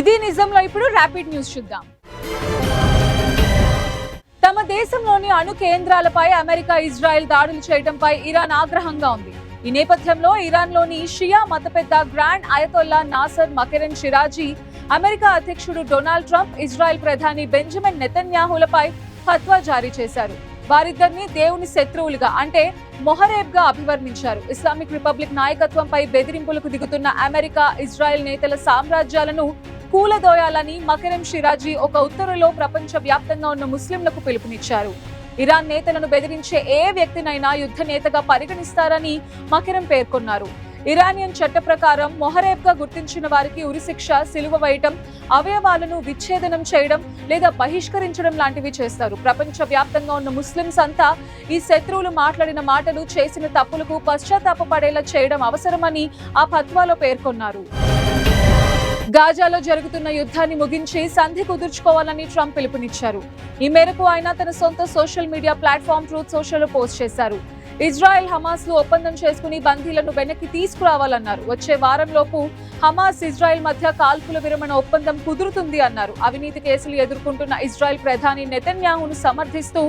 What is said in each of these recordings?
ఇది నిజంలో ఇప్పుడు rapid news చూద్దాం. తమ దేశంలోని అణు కేంద్రాలపై అమెరికా, ఇజ్రాయెల్ దాడులు చేయడంపై ఇరాన్ ఆగ్రహంగా ఉంది. ఈ నేపథ్యంలో ఇరాన్లోని షియా మత పెద్ద గ్రాండ్ అయతొల్లా నాసర్ మకెరెన్ షిరాజీ అమెరికా అధ్యక్షుడు డొనాల్డ్ ట్రంప్, ఇజ్రాయెల్ ప్రధాని బెంజమిన్ నెతన్యాహులపై ఫత్వా జారీ చేశారు. వారిద్దరిని దేవుని శత్రువులుగా అంటే మొహరేబ్గా అభివర్ణించారు. ఇస్లామిక్ రిపబ్లిక్ నాయకత్వంపై బెదిరింపులకు దిగుతున్న అమెరికా, ఇజ్రాయెల్ నేతల సామ్రాజ్యాలను కూలదోయాలని మకెరెన్ షిరాజీ ఒక ఉత్తర్వులో ప్రపంచ వ్యాప్తంగా ఉన్న ముస్లింలకు పిలుపునిచ్చారు. ఇరాన్ నేతలను బెదిరించే ఏ వ్యక్తినైనా యుద్ధ నేతగా పరిగణిస్తారని మకెరెన్ పేర్కొన్నారు. ఇరానియన్ చట్ట ప్రకారం మొహరేబ్గా గుర్తించిన వారికి ఉరిశిక్ష, సిలువ వేయటం, అవయవాలను విచ్ఛేదనం చేయడం లేదా బహిష్కరించడం లాంటివి చేస్తారు. ప్రపంచ వ్యాప్తంగా ఉన్న ముస్లింస్ అంతా ఈ శత్రువులు మాట్లాడిన మాటలు, చేసిన తప్పులకు పశ్చాత్తాపపడేలా చేయడం అవసరమని ఆ ఫత్వాలో పేర్కొన్నారు. గాజాలో జరుగుతున్న యుద్ధాన్ని ముగించి సంధి కుదుర్చుకోవాలని ట్రంప్ పిలుపునిచ్చారు. ఈ మేరకు ఆయన తన సొంత సోషల్ మీడియా ప్లాట్ఫామ్ ట్రూత్ సోషల్లో పోస్ట్ చేశారు. ఇజ్రాయెల్, హమాస్ లు ఒప్పందం చేసుకుని బందీలను వెనక్కి తీసుకురావాలన్నారు. వచ్చే వారంలోపు హమాస్, ఇజ్రాయెల్ మధ్య కాల్పుల విరమణ ఒప్పందం కుదురుతుంది అన్నారు. అవినీతి కేసులు ఎదుర్కొంటున్న ఇజ్రాయెల్ ప్రధాని నెతన్యాహును సమర్థిస్తూ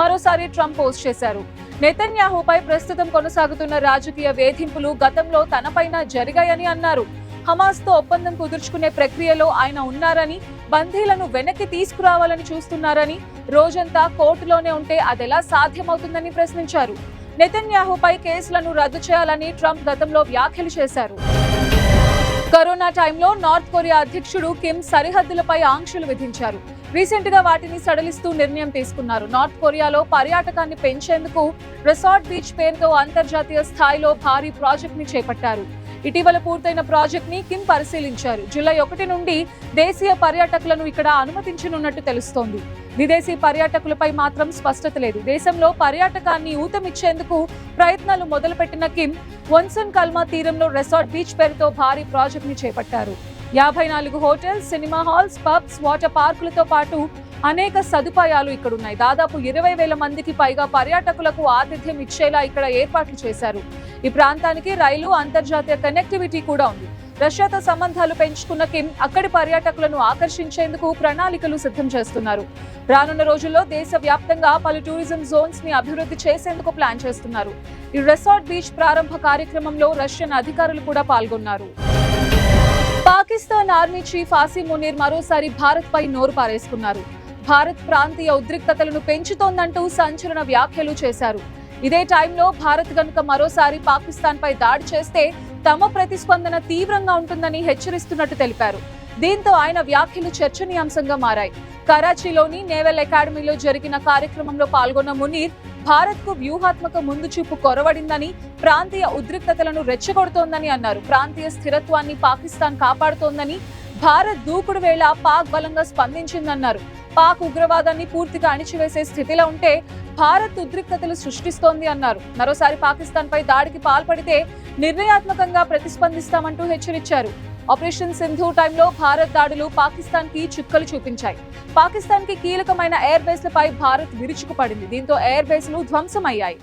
మరోసారి ట్రంప్ పోస్ట్ చేశారు. నెతన్యాహుపై ప్రస్తుతం కొనసాగుతున్న రాజకీయ వేధింపులు గతంలో తనపైన జరిగాయని అన్నారు. హమాస్ తో ఒప్పందం కుదుర్చుకునే ప్రక్రియలో ఆయన ఉన్నారని, బందీలను వెనక్కి తీసుకురావాలని చూస్తున్నారని, రోజంతా కోర్టులోనే ఉంటే అదెలా సాధ్యమవుతుందని ప్రశ్నించారు. నెతన్యాహుపై కేసులను రద్దు చేయాలని ట్రంప్ గతంలో వ్యాఖ్యలు చేశారు. కరోనా టైంలో నార్త్ కొరియా అధ్యక్షుడు కిమ్ సరిహద్దులపై ఆంక్షలు విధించారు. రీసెంట్ గా వాటిని సడలిస్తూ నిర్ణయం తీసుకున్నారు. నార్త్ కొరియాలో పర్యాటకాన్ని పెంచేందుకు రిసార్ట్ బీచ్ పేరుతో అంతర్జాతీయ స్థాయిలో భారీ ప్రాజెక్ట్ ని చేపట్టారు. ఇటీవల పూర్తయిన ప్రాజెక్ట్ ని కిమ్ పరిశీలించారు. జూలై 1 నుండి దేశీయ పర్యాటకులను ఇక్కడ అనుమతించనున్నట్టు తెలుస్తోంది. విదేశీ పర్యాటకులపై మాత్రం స్పష్టత లేదు. దేశంలో పర్యాటకాన్ని ఊతమిచ్చేందుకు ప్రయత్నాలు మొదలుపెట్టిన కిమ్ వన్సన్ కల్మా తీరంలో రిసార్ట్ బీచ్ పేరుతో భారీ ప్రాజెక్ట్ ని చేపట్టారు. 54 hotels, cinema halls, pubs, water పార్కులతో పాటు అనేక సదుపాయాలు ఇక్కడున్నాయి. దాదాపు 20,000 మందికి పైగా పర్యాటకులకు ఆతిథ్యం ఇచ్చేలా ఇక్కడ ఏర్పాట్లు చేశారు. ఈ ప్రాంతానికి రైలు, అంతర్జాతీయ కనెక్టివిటీ కూడా ఉంది. రష్యాతో సంబంధాలు పెంచుకున్న కిమ్ అక్కడి పర్యాటకులను ఆకర్షించేందుకు ప్రణాళికలు సిద్ధం చేస్తున్నారు. రానున్న రోజుల్లో దేశవ్యాప్తంగా పలు టూరిజం జోన్స్ ని అభివృద్ధి చేసేందుకు ప్లాన్ చేస్తున్నారు. ఈ రిసార్ట్ బీచ్ ప్రారంభ కార్యక్రమంలో రష్యన్ అధికారులు కూడా పాల్గొన్నారు. పాకిస్తాన్ ఆర్మీ చీఫ్ ఆసిమ్ మునీర్ మరోసారి భారత్ పై నోరు పారేసుకున్నారు. భారత్ ప్రాంతీయ ఉద్రిక్తతలను పెంచుతోందంటూ సంచలన వ్యాఖ్యలు చేశారు. ఇదే టైంలో భారత్ గనుక మరోసారి పాకిస్తాన్ పై దాడి చేస్తే తమ ప్రతిస్పందన తీవ్రంగా ఉంటుందని హెచ్చరిస్తున్నట్టు తెలిపారు. దీంతో ఆయన వ్యాఖ్యలు చర్చనీయాంశంగా మారాయి. కరాచీలోని నేవల్ అకాడమీలో జరిగిన కార్యక్రమంలో పాల్గొన్న మునీర్ భారత్ కు వ్యూహాత్మక ముందుచూపు కొరవడిందని, ప్రాంతీయ ఉద్రిక్తతలను రెచ్చగొడుతోందని అన్నారు. ప్రాంతీయ స్థిరత్వాన్ని పాకిస్తాన్ కాపాడుతోందని, భారత్ దూకుడు వేళ పాక్ బలంగా స్పందించిందన్నారు. పాక్ ఉగ్రవాదాన్ని పూర్తిగా అణిచివేసే స్థితిలో ఉంటే భారత్ ఉద్రిక్తతలు సృష్టిస్తోంది అన్నారు. మరోసారి పాకిస్తాన్ పై దాడికి పాల్పడితే నిర్ణయాత్మకంగా ప్రతిస్పందిస్తామంటూ హెచ్చరించారు. ఆపరేషన్ సింధు టైంలో భారత్ దాడులు పాకిస్తాన్ కి చుక్కలు చూపించాయి. పాకిస్తాన్ కి కీలకమైన ఎయిర్ బేస్లపై భారత్ విరుచుకుపడింది. దీంతో ఎయిర్ బేస్లు ధ్వంసమయ్యాయి.